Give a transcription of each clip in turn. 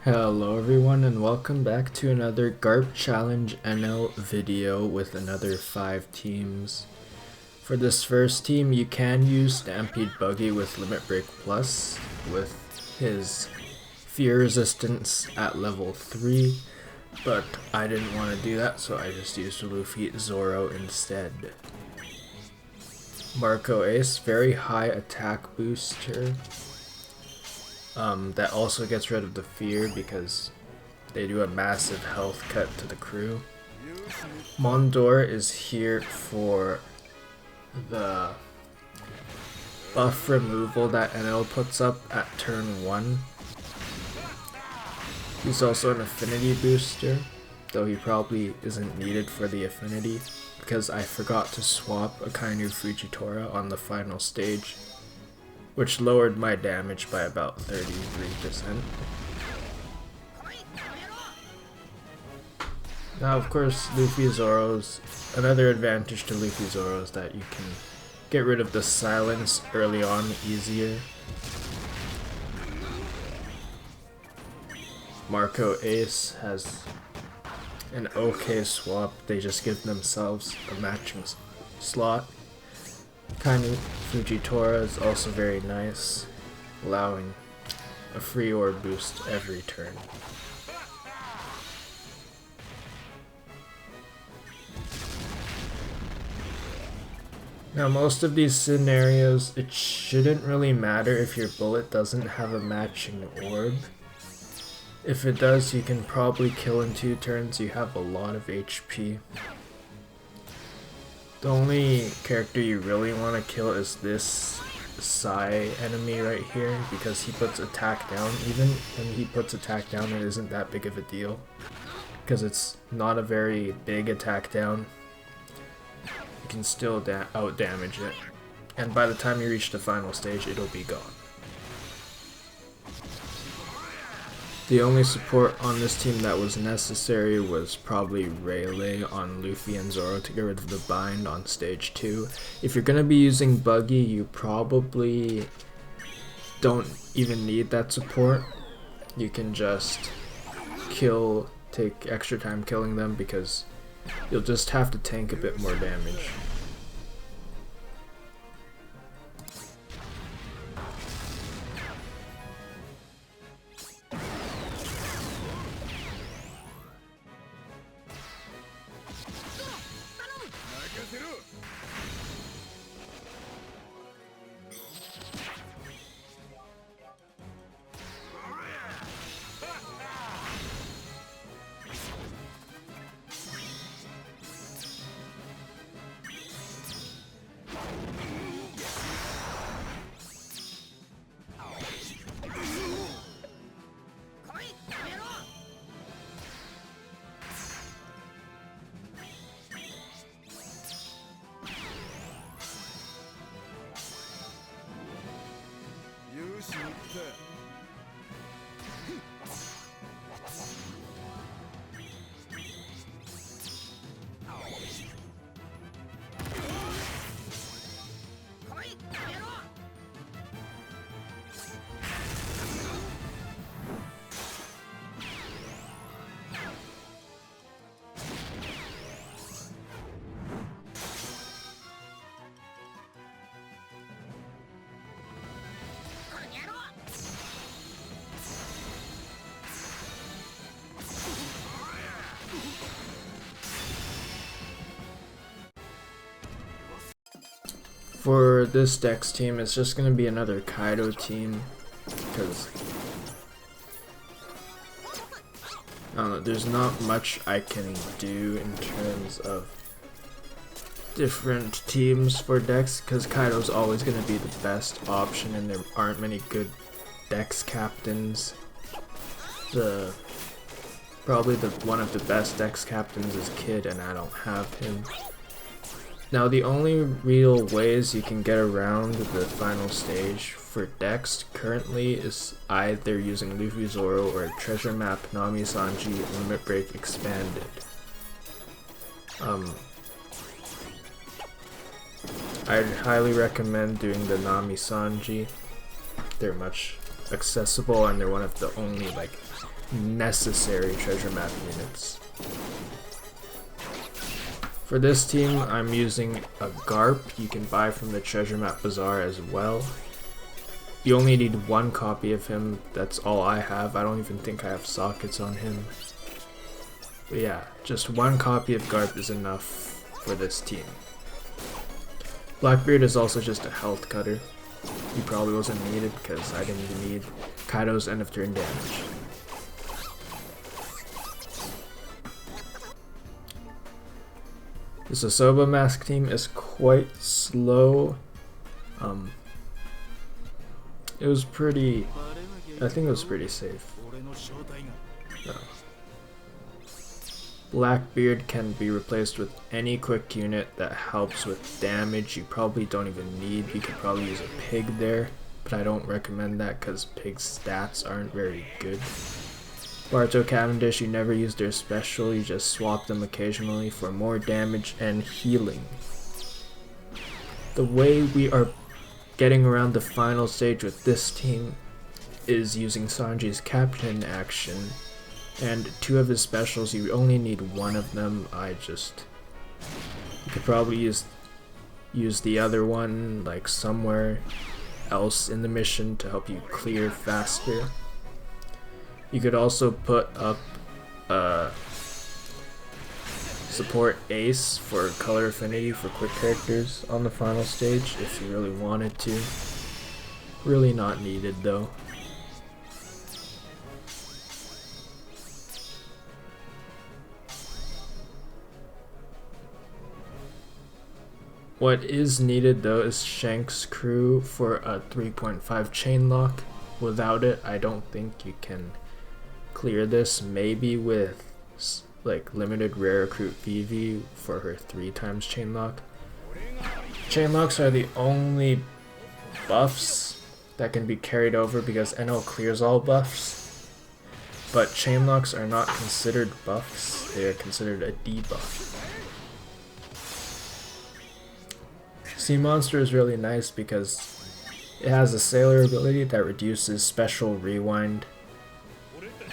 Hello everyone and welcome back to another Garp Challenge Enel video with another 5 teams. For this first team you can use Stampede Buggy with Limit Break Plus with his Fear Resistance at level 3, but I didn't want to do that so I just used Luffy Zoro instead. Marco Ace, very high attack booster. That also gets rid of the fear because they do a massive health cut to the crew. Mondor is here for the buff removal that Enel puts up at turn 1. He's also an affinity booster, though he probably isn't needed for the affinity because I forgot to swap a Kainu Fujitora on the final stage, which lowered my damage by about 33%. Now of course Luffy Zoro's, another advantage to Luffy Zoro is that you can get rid of the silence early on easier. Marco Ace has an okay swap, they just give themselves a matching slot. Kainu Fujitora is also very nice, allowing a free orb boost every turn. Now most of these scenarios, it shouldn't really matter if your bullet doesn't have a matching orb. If it does, you can probably kill in 2 turns, you have a lot of HP. The only character you really want to kill is this Psy enemy right here, because he puts attack down. Even when he puts attack down, it isn't that big of a deal, because it's not a very big attack down. You can still out damage it, and by the time you reach the final stage, it'll be gone. The only support on this team that was necessary was probably Rayleigh on Luffy and Zoro to get rid of the bind on stage 2. If you're going to be using Buggy, you probably don't even need that support. You can just take extra time killing them because you'll just have to tank a bit more damage. For this Dex team, it's just going to be another Kaido team, because I don't know, there's not much I can do in terms of different teams for Dex, because Kaido's always going to be the best option and there aren't many good Dex captains. Probably one of the best Dex captains is Kid, and I don't have him. Now the only real ways you can get around the final stage for Dex currently is either using Luffy Zoro or Treasure Map Nami Sanji Limit Break Expanded. I'd highly recommend doing the Nami Sanji. They're much accessible and they're one of the only necessary treasure map units. For this team, I'm using a Garp you can buy from the treasure map bazaar as well. You only need one copy of him, that's all I have. I don't even think I have sockets on him. But yeah, just one copy of Garp is enough for this team. Blackbeard is also just a health cutter. He probably wasn't needed because I didn't even need Kaido's end of turn damage. The Soba Mask team is quite slow. It was pretty, I think it was pretty safe. No. Blackbeard can be replaced with any quick unit that helps with damage you probably don't even need. You could probably use a pig there, but I don't recommend that because pig's stats aren't very good. Barto Cavendish, you never use their special, you just swap them occasionally for more damage and healing. The way we are getting around the final stage with this team is using Sanji's captain action, and two of his specials, you only need one of them. You could probably use the other one like somewhere else in the mission to help you clear faster. You could also put up support ace for color affinity for quick characters on the final stage if you really wanted to. Really not needed though. What is needed though is Shanks Crew for a 3.5 chain lock. Without it, I don't think you can clear this. Maybe with like limited rare recruit Vivi for her 3x chain lock. Chain locks are the only buffs that can be carried over because Enel clears all buffs. But chain locks are not considered buffs, they are considered a debuff. Sea Monster is really nice because it has a sailor ability that reduces special rewind.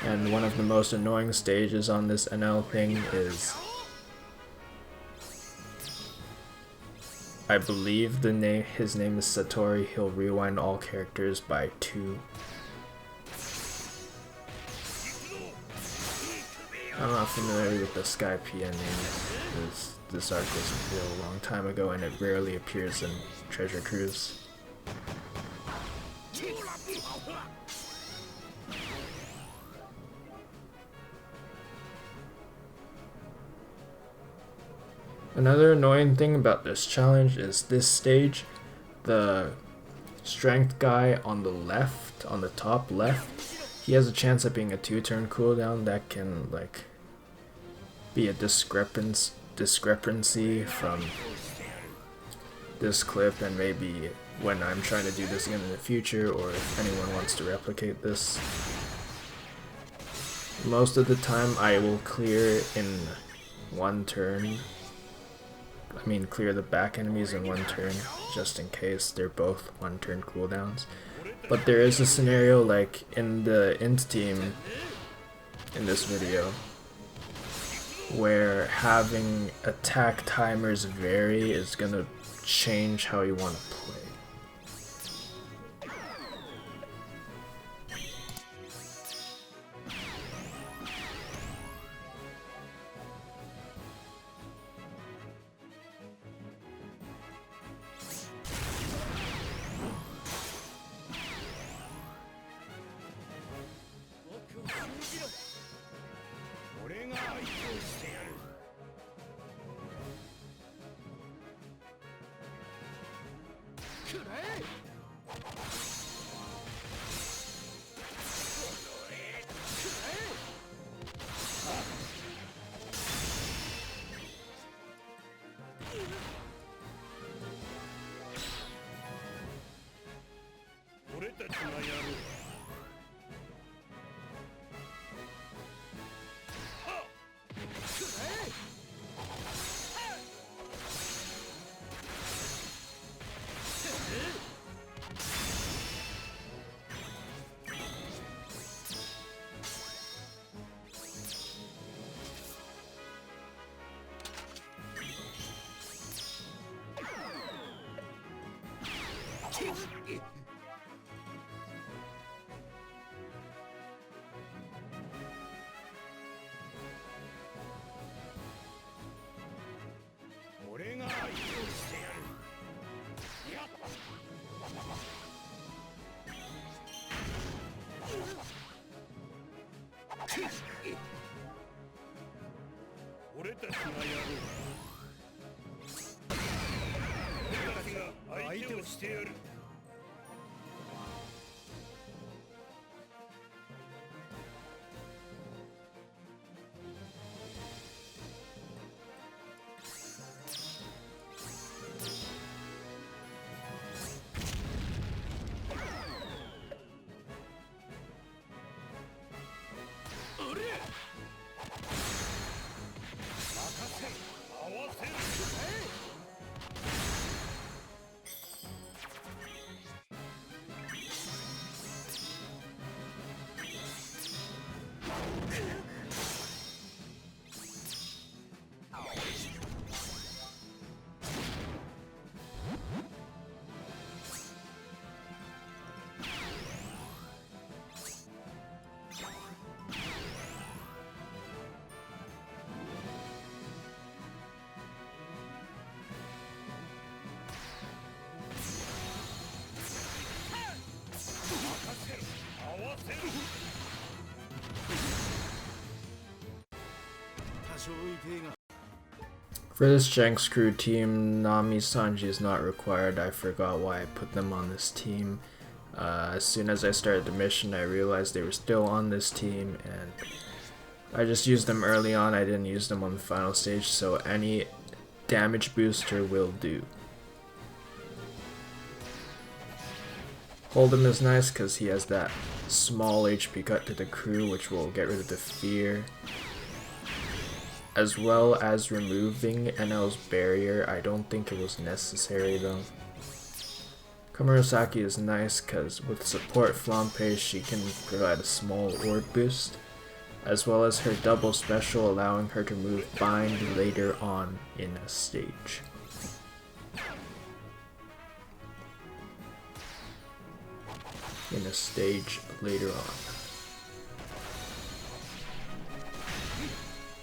And one of the most annoying stages on this Enel thing is, I believe his name is Satori. He'll rewind all characters by 2. I'm not familiar with the Sky PN name. This arc was revealed a long time ago and it rarely appears in Treasure Cruise. Another annoying thing about this challenge is this stage, the strength guy on the left, on the top left, he has a chance of being a 2-turn cooldown that can like be a discrepancy from this clip and maybe when I'm trying to do this again in the future, or if anyone wants to replicate this. Most of the time I will clear in 1 turn. I mean clear the back enemies in 1 turn, just in case they're both 1 turn cooldowns. But there is a scenario like in the INT team in this video where having attack timers vary is gonna change how you want to play. For this Shanks Crew team, Nami Sanji is not required. I forgot why I put them on this team. As soon as I started the mission, I realized they were still on this team, and I just used them early on. I didn't use them on the final stage, so any damage booster will do. Hold'em is nice because he has that small HP cut to the crew, which will get rid of the fear, as well as removing Enel's barrier. I don't think it was necessary though. Komurasaki is nice because with support Flampe she can provide a small orb boost, as well as her double special allowing her to move bind later on in a stage. Later on.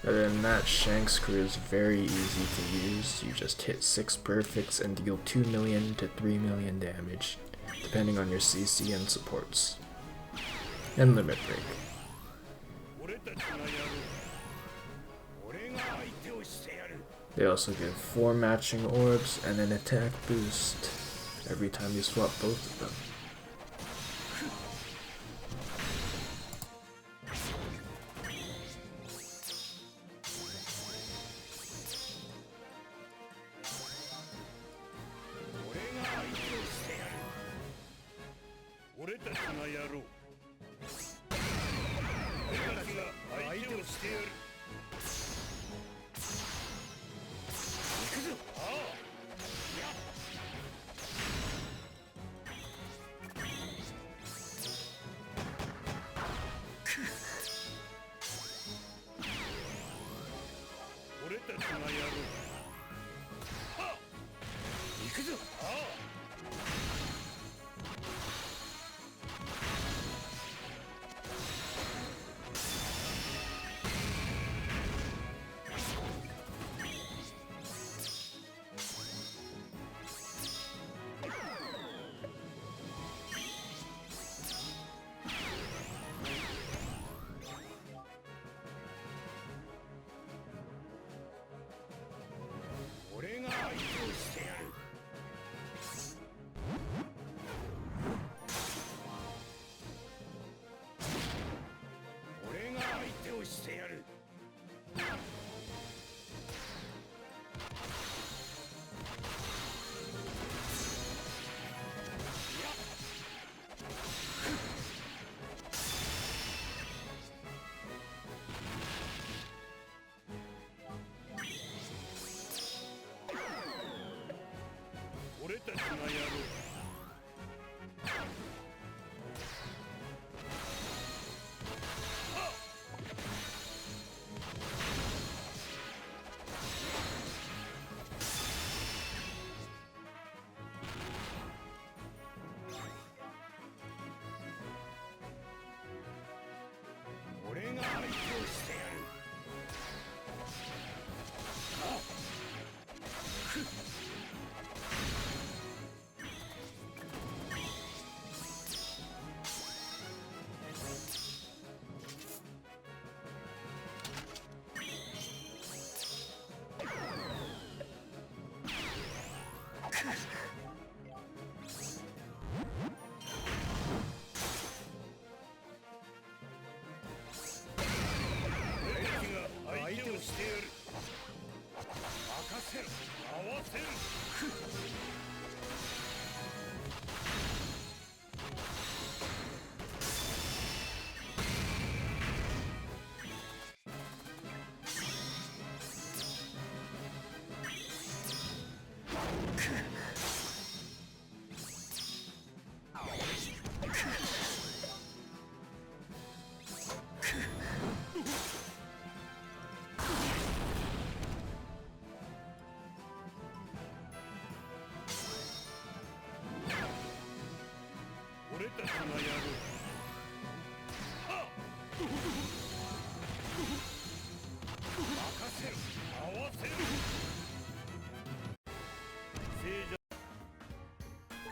Other than that, Shanks Crew is very easy to use. You just hit 6 perfects and deal 2 million to 3 million damage, depending on your CC and supports. And limit break. They also give 4 matching orbs and an attack boost every time you swap both of them.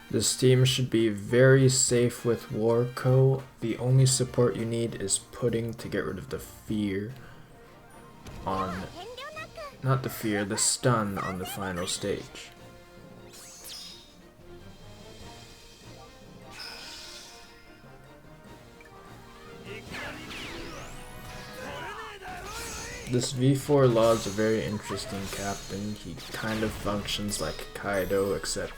This team should be very safe with Warco. The only support you need is pudding to get rid of the fear on, not the fear, the stun on the final stage. This V4 Law is a very interesting captain. He kind of functions like Kaido, except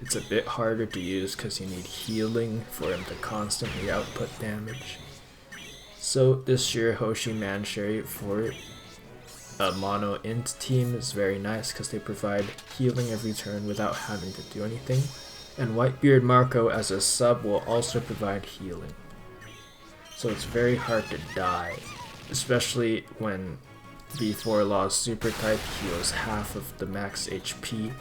it's a bit harder to use because you need healing for him to constantly output damage. So this Shirahoshi Mansherry for a mono int team is very nice because they provide healing every turn without having to do anything. And Whitebeard Marco as a sub will also provide healing. So it's very hard to die, especially when V4 Law's super type heals half of the max HP,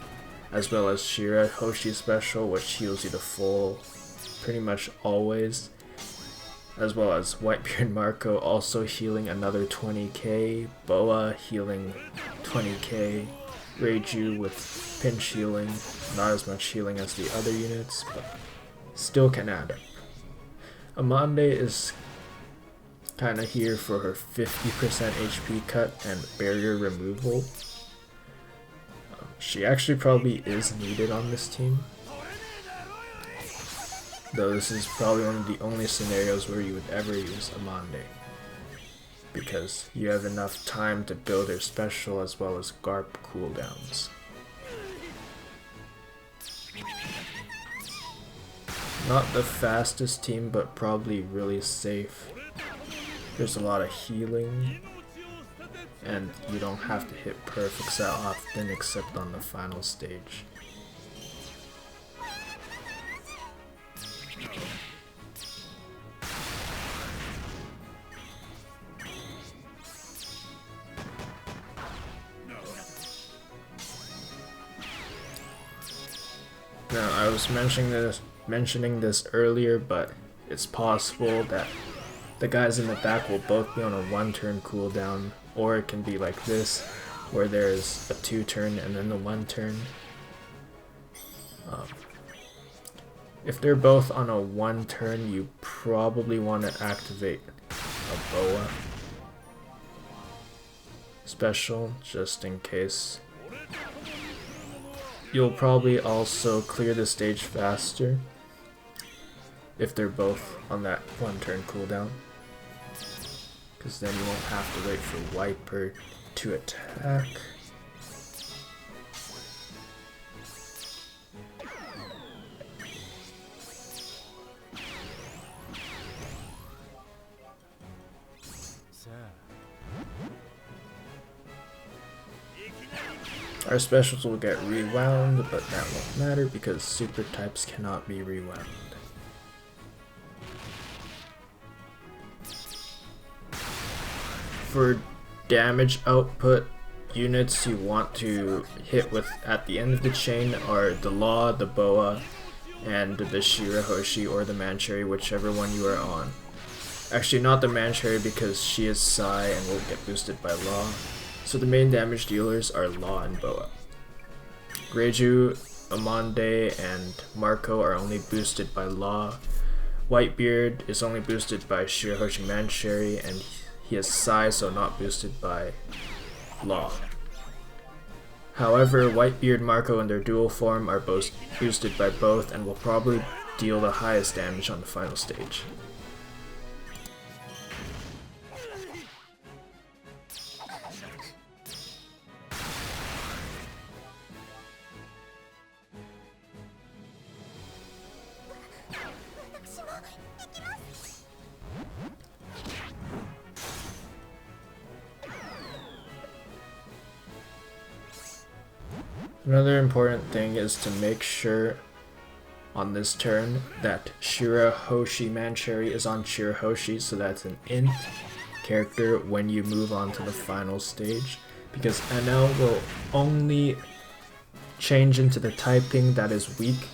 as well as Shirahoshi special, which heals you to full pretty much always, as well as Whitebeard Marco also healing another 20k, Boa healing 20k, Reiju with pinch healing, not as much healing as the other units, but still can add up. Amande is kinda here for her 50% HP cut and barrier removal. She actually probably is needed on this team, though this is probably one of the only scenarios where you would ever use Amande, because you have enough time to build her special as well as Garp cooldowns. Not the fastest team, but probably really safe. There's a lot of healing, and you don't have to hit perfects that often except on the final stage. Now, I was mentioning this earlier, but it's possible that the guys in the back will both be on a 1-turn cooldown, or it can be like this, where there's a 2-turn and then the 1-turn. If they're both on a 1-turn, you probably want to activate a Boa special, just in case. You'll probably also clear the stage faster if they're both on that 1-turn cooldown, because then you won't have to wait for Wiper to attack. Our specials will get rewound, but that won't matter because super types cannot be rewound. For damage output, units you want to hit with at the end of the chain are the Law, the Boa, and the Shirahoshi or the Mansherry, whichever one you are on. Actually, not the Mansherry because she is Psy and will get boosted by Law. So the main damage dealers are Law and Boa. Reiju, Amande, and Marco are only boosted by Law. Whitebeard is only boosted by Shirahoshi Mansherry, and he is Psy, so not boosted by Law. However, Whitebeard, Marco, and their dual form are both boosted by both and will probably deal the highest damage on the final stage. Another important thing is to make sure on this turn that Shira Hoshi Mansherry is on Shira Hoshi, so that's an int character when you move on to the final stage, because Enel will only change into the typing that is weak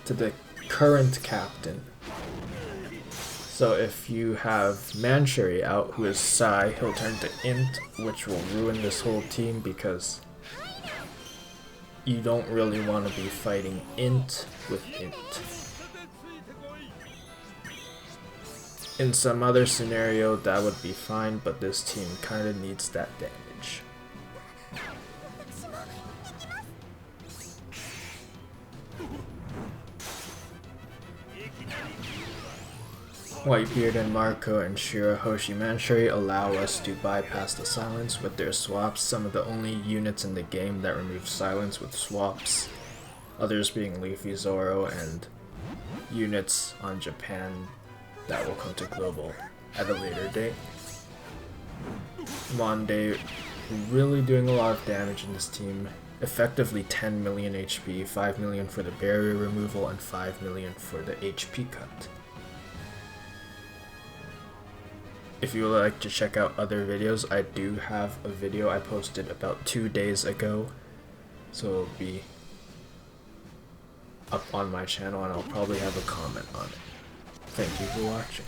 to the current captain. So if you have Mansherry out, who is Psy, he'll turn to int, which will ruin this whole team because you don't really want to be fighting int with int. In some other scenario that would be fine, but this team kinda needs that damage. Whitebeard and Marco and Shira Hoshi Mansherry allow us to bypass the silence with their swaps, some of the only units in the game that remove silence with swaps, others being Leafy Zoro and units on Japan that will come to global at a later date. Monde really doing a lot of damage in this team, effectively 10 million HP, 5 million for the barrier removal and 5 million for the HP cut. If you would like to check out other videos, I do have a video I posted about 2 days ago, so it'll be up on my channel and I'll probably have a comment on it. Thank you for watching.